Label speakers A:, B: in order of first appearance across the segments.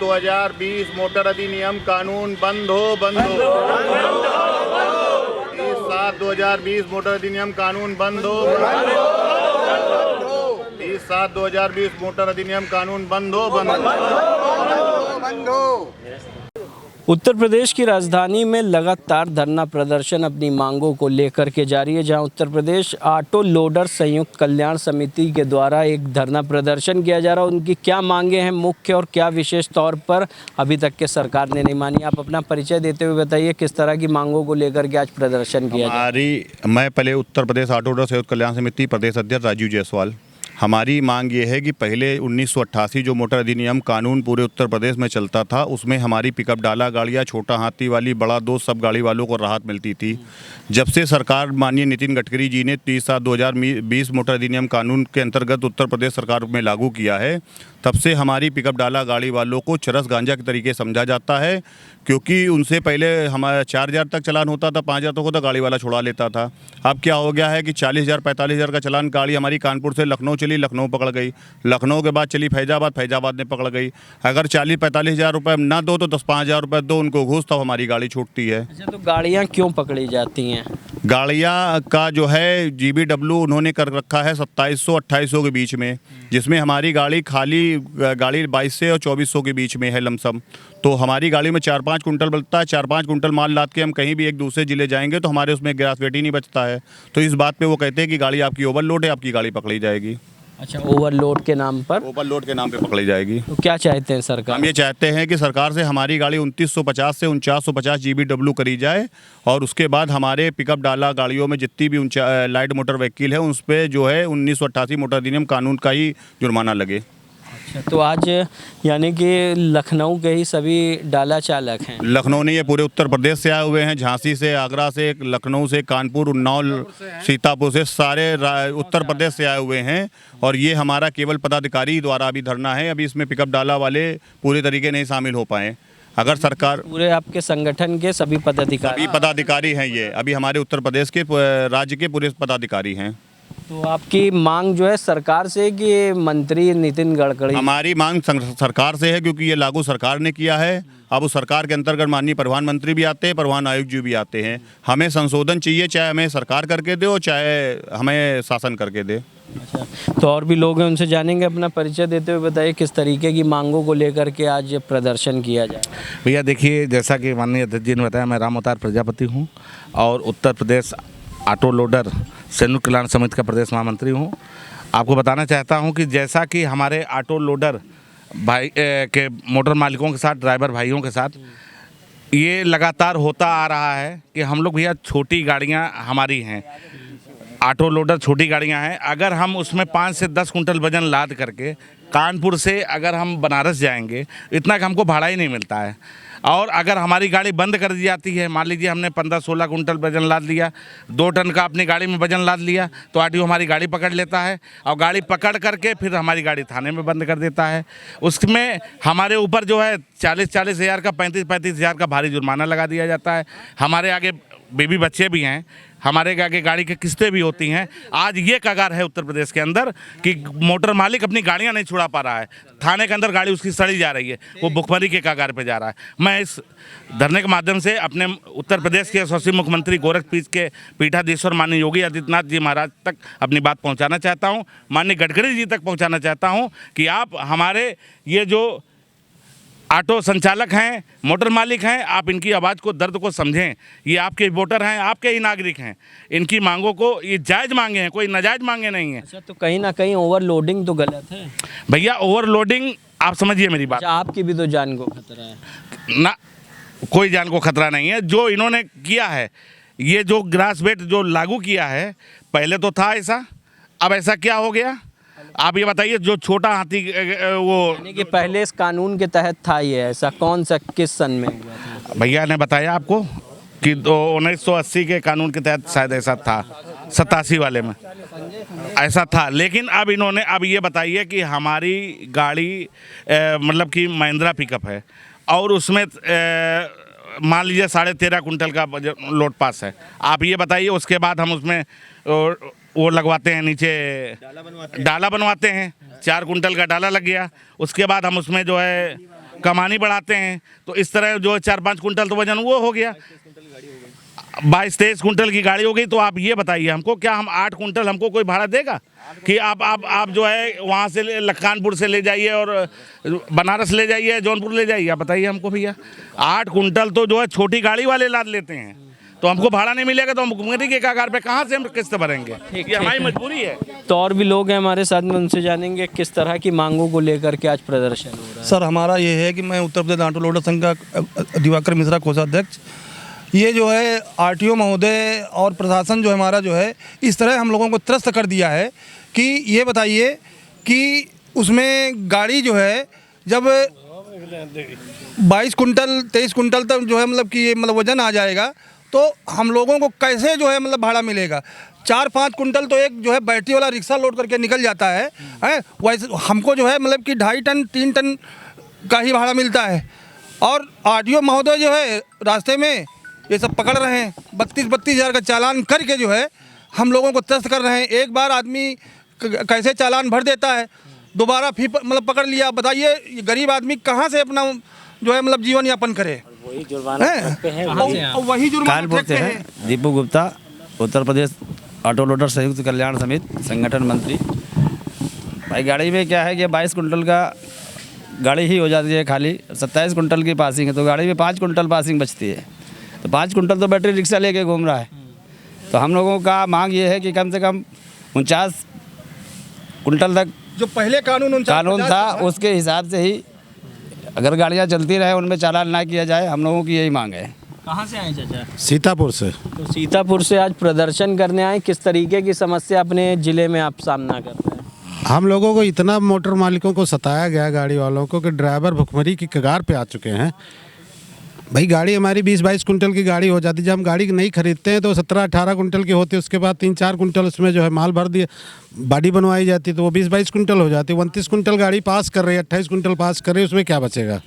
A: 30/7/2020 motor अधिनियम कानून बंद हो, बंद हो। 30/7/2020 मोटर अधिनियम कानून बंद हो, 30/7/2020 मोटर अधिनियम कानून बंद हो, बंद हो।
B: उत्तर प्रदेश की राजधानी में लगातार धरना प्रदर्शन अपनी मांगों को लेकर के जारी है, जहां उत्तर प्रदेश ऑटो लोडर संयुक्त कल्याण समिति के द्वारा एक धरना प्रदर्शन किया जा रहा है। उनकी क्या मांगे हैं मुख्य और क्या विशेष तौर पर अभी तक के सरकार ने नहीं मानी। आप अपना परिचय देते हुए बताइए किस तरह की मांगों को लेकर के आज प्रदर्शन किया जा रहा है।
C: मैं पहले उत्तर प्रदेश ऑटो लोडर संयुक्त कल्याण समिति प्रदेश अध्यक्ष राजीव जायसवाल। हमारी मांग ये है कि पहले 1988 जो मोटर अधिनियम कानून पूरे उत्तर प्रदेश में चलता था, उसमें हमारी पिकअप डाला गाड़ियाँ, छोटा हाथी वाली, बड़ा दो सब गाड़ी वालों को राहत मिलती थी। जब से सरकार माननीय नितिन गडकरी जी ने 30/7/2020 मोटर अधिनियम कानून के अंतर्गत उत्तर प्रदेश सरकार में लागू किया है, तब से हमारी पिकअप डाला गाड़ी वालों को चरस गांजा के तरीके समझा जाता है, क्योंकि उनसे पहले हमारा 4,000 तक चलान होता था, 5,000 तक होता गाड़ी वाला छुड़ा लेता था। अब क्या हो गया है कि 40,000 45,000 का चलान गाड़ी हमारी कानपुर से लखनऊ चली, लखनऊ पकड़ गई, लखनऊ के बाद चली फैजाबाद, फैजाबाद में पकड़ गई। अगर 40-45,000 रुपये ना दो तो 10-5,000 रुपये दो उनको घूस, तब हमारी गाड़ी छूटती है।
B: अच्छा, तो गाड़ियाँ क्यों पकड़ी जाती हैं?
C: गाड़ियाँ का जो है GBW उन्होंने कर रखा है 2700-2800 के बीच में, जिसमें हमारी गाड़ी खाली गाड़ी 2200 और 2400 के बीच में है लमसम। तो हमारी गाड़ी में 4-5 कुंटल बचता है। 4-5 कुंटल माल लाद के हम कहीं भी एक दूसरे जिले जाएंगे तो हमारे उसमें गैस वेट ही नहीं बचता है। तो इस बात पे वो कहते हैं कि गाड़ी आपकी ओवरलोड है, आपकी गाड़ी पकड़ी जाएगी।
B: अच्छा, ओवरलोड के नाम पर?
C: ओवरलोड के नाम पे पकड़ी जाएगी।
B: तो क्या चाहते हैं सरकार?
C: हम ये चाहते हैं कि सरकार से हमारी गाड़ी 2950 से 4950 GBW करी जाए, और उसके बाद हमारे पिकअप डाला गाड़ियों में जितनी भी लाइट मोटर व्हीकल है उस पर जो है 1988 मोटर अधिनियम कानून का ही जुर्माना लगे।
B: अच्छा, तो आज यानी कि लखनऊ के ही सभी डाला चालक हैं?
C: लखनऊ नहीं, ये पूरे उत्तर प्रदेश से आए हुए हैं, झांसी से, आगरा से, लखनऊ से, कानपुर, उन्नाव, सीतापुर से, सारे उत्तर प्रदेश से आए हुए हैं। और ये हमारा केवल पदाधिकारी द्वारा अभी धरना है, अभी इसमें पिकअप डाला वाले पूरे तरीके नहीं शामिल हो पाए। अगर सरकार
B: पूरे आपके संगठन के सभी पदाधिकारी
C: हैं, ये अभी हमारे उत्तर प्रदेश के राज्य के पूरे पदाधिकारी हैं।
B: तो आपकी मांग जो है सरकार से कि मंत्री नितिन गडकरी?
C: हमारी मांग सरकार से है, क्योंकि ये लागू सरकार ने किया है। अब उस सरकार के अंतर्गत माननीय प्रधानमंत्री भी आते हैं, प्रधान आयुक्त जी भी आते हैं। हमें संशोधन चाहिए, चाहे हमें सरकार करके दे और चाहे हमें शासन करके दे।
B: अच्छा, तो और भी लोग हैं, उनसे जानेंगे। अपना परिचय देते हुए बताइए किस तरीके की मांगों को लेकर के आज प्रदर्शन किया जाए।
D: भैया देखिए, जैसा कि माननीय अध्यक्ष जी ने बताया, मैं राम अवतार प्रजापति हूँ और उत्तर प्रदेश ऑटो लोडर संयुक्त कल्याण समिति का प्रदेश महामंत्री हूँ। आपको बताना चाहता हूँ कि जैसा कि हमारे ऑटो लोडर भाई के मोटर मालिकों के साथ, ड्राइवर भाइयों के साथ ये लगातार होता आ रहा है कि हम लोग भैया, छोटी गाड़ियाँ हमारी हैं, ऑटो लोडर छोटी गाड़ियाँ हैं। अगर हम उसमें 5 से 10 कुंटल वजन लाद करके कानपुर से अगर हम बनारस जाएंगे, इतना हमको भाड़ा ही नहीं मिलता है। और अगर हमारी गाड़ी बंद कर दी जाती है, मान लीजिए हमने 15-16 कुंटल वजन लाद लिया, 2 टन का अपनी गाड़ी में वजन लाद लिया, तो आरटीओ हमारी गाड़ी पकड़ लेता है और गाड़ी पकड़ करके फिर हमारी गाड़ी थाने में बंद कर देता है। उसमें हमारे ऊपर जो है 40-40 हज़ार का, 35-35 हज़ार का भारी जुर्माना लगा दिया जाता है। हमारे आगे बेबी बच्चे भी हैं, हमारे आगे गाड़ी की किस्तें भी होती हैं। आज ये कगार है उत्तर प्रदेश के अंदर कि मोटर मालिक अपनी गाड़ियां नहीं छुड़ा पा रहा है, थाने के अंदर गाड़ी उसकी सड़ी जा रही है, वो भुखमरी के कगार पे जा रहा है। मैं इस धरने के माध्यम से अपने उत्तर प्रदेश के यशस्वी मुख्यमंत्री गोरखपीठ के पीठाधीश्वर माननीय योगी आदित्यनाथ जी महाराज तक अपनी बात पहुँचाना चाहता हूँ, माननीय गडकरी जी तक पहुँचाना चाहता हूँ कि आप हमारे ये जो ऑटो संचालक हैं, मोटर मालिक हैं, आप इनकी आवाज़ को, दर्द को समझें। ये आपके वोटर हैं, आपके ही नागरिक हैं। इनकी मांगों को, ये जायज़ मांगे हैं, कोई नाजायज़ मांगे नहीं हैं।
B: अच्छा, तो कहीं ना कहीं ओवरलोडिंग तो गलत है
D: भैया। ओवरलोडिंग, आप समझिए मेरी बात।
B: अच्छा, आपकी भी तो जान को खतरा है
D: ना? कोई जान को खतरा नहीं है। जो इन्होंने किया है, ये जो ग्रास वेट जो लागू किया है, पहले तो था ऐसा, अब ऐसा क्या हो गया? आप ये बताइए, जो छोटा हाथी वो,
B: यानी कि पहले इस कानून के तहत था ये, ऐसा कौन सा, किस सन में हुआ था?
D: भैया ने बताया आपको कि 1980 के कानून के तहत शायद ऐसा था, 87 वाले में ऐसा था। लेकिन अब इन्होंने, अब ये बताइए कि हमारी गाड़ी मतलब कि महिंद्रा पिकअप है और उसमें मान लीजिए 13.5 कुंटल का लोड पास है। आप ये बताइए, उसके बाद हम उसमें वो लगवाते हैं, नीचे डाला बनवाते हैं, 4 कुंटल का डाला लग गया। उसके बाद हम उसमें जो है कमानी बढ़ाते हैं, तो इस तरह जो 4-5 कुंटल तो वजन वो हो गया, 22-23 कुंटल की गाड़ी हो गई। तो आप ये बताइए हमको, क्या हम 8 कुंटल हमको कोई भाड़ा देगा कि आप जो है वहाँ से लखनपुर से ले जाइए और बनारस ले जाइए, जौनपुर ले जाइए? आप बताइए हमको भैया, 8 कुंटल तो जो है छोटी गाड़ी वाले लाद लेते हैं, तो हमको भाड़ा नहीं मिलेगा तो हम मुख्यमंत्री के कगार पे कहाँ से हम किस्त भरेंगे? ये हमारी मजबूरी है।
B: तो और भी लोग हैं हमारे साथ में, उनसे जानेंगे किस तरह की मांगों को लेकर के आज प्रदर्शन हो रहा है।
E: सर हमारा ये है कि मैं उत्तर प्रदेश ऑटो लोडर संघ का दिवाकर मिश्रा कोषाध्यक्ष, ये जो है आरटीओ महोदय और प्रशासन जो हमारा जो है इस तरह हम लोगों को त्रस्त कर दिया है कि ये बताइए कि उसमें गाड़ी जो है जब 22 कुंटल 23 कुंटल तक जो है मतलब कि ये मतलब वजन आ जाएगा तो हम लोगों को कैसे जो है मतलब भाड़ा मिलेगा? 4-5 कुंटल तो एक जो है बैटरी वाला रिक्शा लोड करके निकल जाता है, वैसे हमको जो है मतलब कि 2.5 टन 3 टन का ही भाड़ा मिलता है। और आरटीओ महोदय जो है रास्ते में ये सब पकड़ रहे हैं, 32 हज़ार का चालान करके जो है हम लोगों को त्रस्त कर रहे हैं। एक बार आदमी कैसे चालान भर देता है, दोबारा फिर मतलब पकड़ लिया। बताइए ये गरीब आदमी कहाँ से अपना जो है मतलब जीवन यापन करे? वही जुर्माना
F: कानपुर से है दीपू गुप्ता, उत्तर प्रदेश ऑटो लोडर संयुक्त कल्याण समिति संगठन मंत्री। भाई गाड़ी में क्या है कि 22 कुंटल का गाड़ी ही हो जाती है खाली, 27 कुंटल की पासिंग है, तो गाड़ी में 5 कुंटल पासिंग बचती है, तो 5 कुंटल तो बैटरी रिक्शा लेके घूम रहा है। तो हम लोगों का मांग ये है कि कम से कम 49 कुंटल तक
E: जो पहले कानून
F: था उसके हिसाब से ही अगर गाड़ियाँ चलती रहे उनमें चालान ना किया जाए, हम लोगों की यही मांग है।
B: कहाँ से आए चाचा?
G: सीतापुर से।
B: तो सीतापुर से आज प्रदर्शन करने आए, किस तरीके की समस्या अपने ज़िले में आप सामना कर रहे हैं?
G: हम लोगों को इतना मोटर मालिकों को सताया गया गाड़ी वालों को कि ड्राइवर भुखमरी की कगार पे आ चुके हैं। भाई गाड़ी हमारी 20-22 कुंटल की गाड़ी हो जाती है, जब हम गाड़ी नहीं खरीदते हैं तो 17-18 कुंटल की होती है, उसके बाद 3-4 कुंटल उसमें जो है माल भर दिए बॉडी बनवाई जाती है, तो वो 20-22 कुंटल हो जाती है। 29 कुंटल गाड़ी पास कर रही है, 28 कुंटल पास कर रही है, उसमें क्या बचेगा?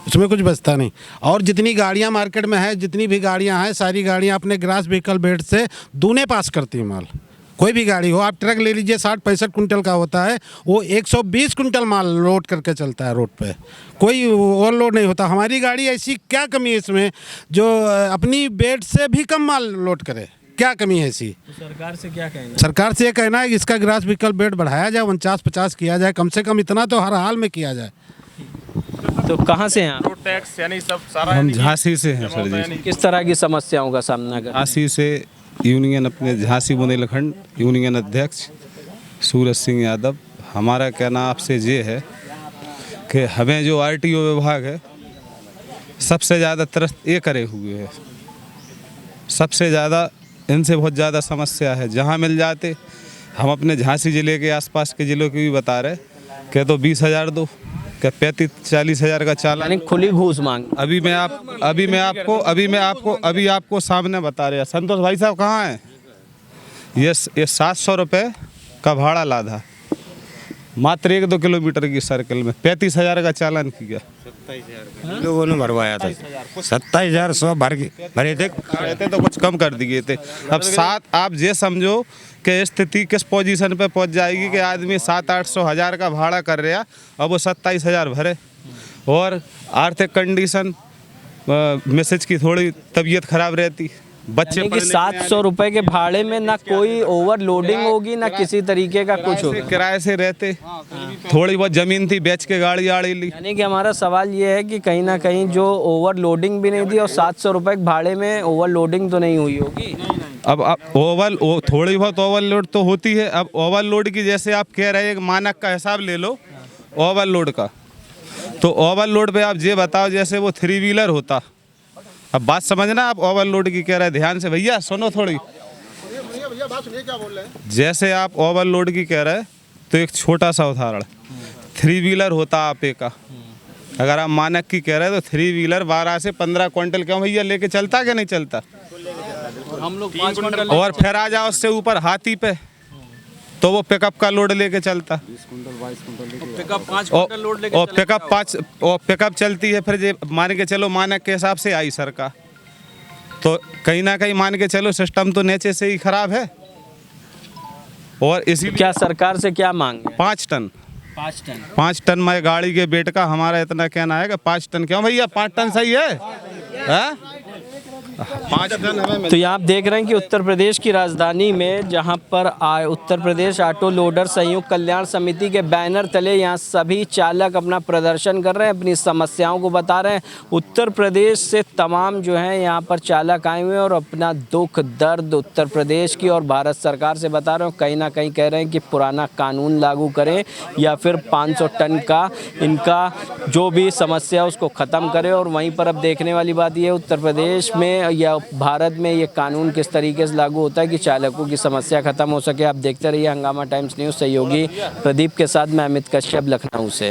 G: उसमें कुछ बचता नहीं। और जितनी गाड़ियाँ मार्केट में है, जितनी भी गाड़ियाँ हैं, सारी गाड़ियाँ अपने ग्रास व्हीकल बेल्ट से दूने पास करती हैं माल। कोई भी गाड़ी हो, आप ट्रक ले लीजिए 60-65 कुंटल का होता है, वो 120 कुंटल माल लोड करके चलता है रोड पे, कोई ओवरलोड नहीं होता। हमारी गाड़ी ऐसी क्या कमी है इसमें जो अपनी बेड से भी कम माल लोड करे? क्या कमी है ऐसी?
B: तो सरकार से क्या कहना है?
G: सरकार से ये कहना है कि इसका ग्रास व्हीकल बेड बढ़ाया जाए, 49-50 किया जाए, कम से कम इतना तो हर हाल में किया जाए।
B: तो कहाँ से हैं आप?
A: टैक्स यानी सब सारा
H: हम झांसी से हैं सर जी।
B: किस तरह की समस्याओं का सामना कर?
H: झांसी से यूनियन, अपने झांसी बुंदेलखंड यूनियन अध्यक्ष सूरज सिंह यादव। हमारा कहना आपसे ये है कि हमें जो आरटीओ विभाग है सबसे ज़्यादा त्रस्त ये करे हुए है, सबसे ज़्यादा इनसे बहुत ज़्यादा समस्या है। जहाँ मिल जाते, हम अपने झांसी ज़िले के आसपास के ज़िलों की भी बता रहे, क्या तो 20,000 दो, क्या 35-40 हज़ार का चालान,
B: खुली घूस मांग।
H: अभी आपको सामने बता रहे हैं। संतोष भाई साहब कहाँ हैं? ये 700 रुपये का भाड़ा लादा, मात्र 1-2 किलोमीटर की सर्कल में 35,000 का चालान किया।
I: लोगों ने भरवाया था, 27,100 भरे थे
H: तो कुछ कम कर दिए थे। अब आप ये समझो कि स्थिति किस पोजीशन पे पहुंच जाएगी कि आदमी 700-800 हज़ार का भाड़ा कर रहा, अब वो 27,000 भरे। और आर्थिक कंडीशन मैसेज की थोड़ी तबीयत खराब रहती, बच्चे
B: कि 700 रुपए के भाड़े में ना कोई ओवरलोडिंग होगी ना किसी तरीके का कुछ होगा।
H: किराए से रहते, थोड़ी बहुत जमीन थी बेच के गाड़ी आड़ी ली।
B: यानी कि हमारा सवाल ये है कि कहीं ना कहीं जो ओवरलोडिंग भी नहीं थी और 700 रुपए के भाड़े में ओवरलोडिंग तो नहीं हुई होगी।
H: अब थोड़ी बहुत ओवरलोड तो होती है। अब ओवरलोड की जैसे आप कह रहे हैं एक मानक का हिसाब ले लो ओवरलोड का, तो ओवरलोड पे आप ये बताओ जैसे वो 3 व्हीलर होता। अब बात समझना, आप ओवरलोड की कह रहे हैं, ध्यान से भैया सुनो थोड़ी। जैसे आप ओवरलोड की कह रहे हैं तो एक छोटा सा उदाहरण, 3 व्हीलर होता आपे का, अगर आप मानक की कह रहे हैं तो 3 व्हीलर 12 से 15 क्विंटल क्यों भैया लेके चलता कि नहीं चलता?
B: हम लोग 5 क्विंटल
H: और फिर आ जाओ उससे ऊपर हाथी पे, तो वो पिकअप का लोड लेके चलता,
B: पिकअप 5 क्विंटल लोड लेके
H: और पिकअप चलती है। फिर मान के चलो मानक के हिसाब से आई सरकार, तो कहीं ना कहीं मान के चलो सिस्टम तो नीचे से ही खराब है। और इसी
B: क्या सरकार से क्या मांग है?
H: 5 टन 5 टन में गाड़ी के वेट का हमारा इतना कहना है कि 5 टन क्यों भैया, 5 टन सही है, हैं? 5 टन हमें
B: तो यहाँ आप देख रहे हैं कि उत्तर प्रदेश की राजधानी में जहाँ पर उत्तर प्रदेश ऑटो लोडर संयुक्त कल्याण समिति के बैनर तले यहाँ सभी चालक अपना प्रदर्शन कर रहे हैं, अपनी समस्याओं को बता रहे हैं। उत्तर प्रदेश से तमाम जो हैं यहाँ पर चालक आए हुए हैं और अपना दुख दर्द उत्तर प्रदेश की और भारत सरकार से बता रहे हैं। कहीं ना कहीं कह रहे हैं कि पुराना कानून लागू करें या फिर 500 टन का इनका जो भी समस्या उसको ख़त्म करें। और वहीं पर अब देखने वाली बात यह उत्तर प्रदेश में या भारत में ये कानून किस तरीके से लागू होता है कि चालकों की समस्या खत्म हो सके। आप देखते रहिए हंगामा टाइम्स न्यूज़। सहयोगी प्रदीप के साथ मैं अमित कश्यप, लखनऊ से।